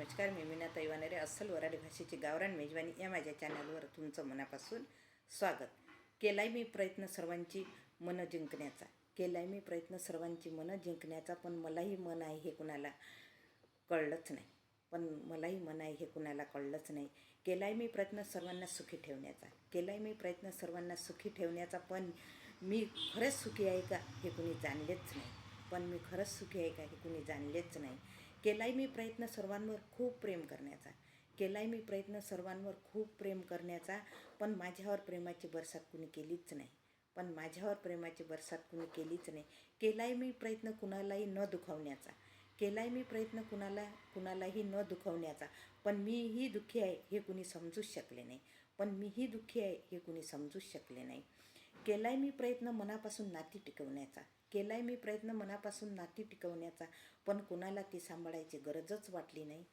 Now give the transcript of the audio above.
नमस्कार, मी मीनाताई वानरे, अस्सल वऱ्हाडी भाषेची गावरान मेजवानी या माझ्या चॅनलवर तुमचं मनापासून स्वागत. केलाय मी प्रयत्न सर्वांची मनं जिंकण्याचा, केलाय मी प्रयत्न सर्वांची मनं जिंकण्याचा, पण मलाही मन आहे हे कुणाला कळलंच नाही. केलाय मी प्रयत्न सर्वांना सुखी ठेवण्याचा, केलाय मी प्रयत्न सर्वांना सुखी ठेवण्याचा, पण मी खरंच सुखी आहे का हे कुणी जाणलेच नाही. केलाय मी प्रयत्न सर्वांवर खूप प्रेम करण्याचा, केलाय मी प्रयत्न सर्वांवर खूप प्रेम करण्याचा, पण माझ्यावर प्रेमाची बरसात कुणी केलीच नाही. केलाय मी प्रयत्न कुणालाही न दुखावण्याचा, केलाय मी प्रयत्न कुणालाही न दुखावण्याचा, पण मीही दुःखी आहे हे कुणी समजूच शकले नाही. केलाय मी प्रयत्न मनापासून नाती टिकवण्याचा, केलाय मी प्रयत्न मनापासून नाती टिकवण्याचा, पण कुणाला ती सांभाळायची गरजच वाटली नाही.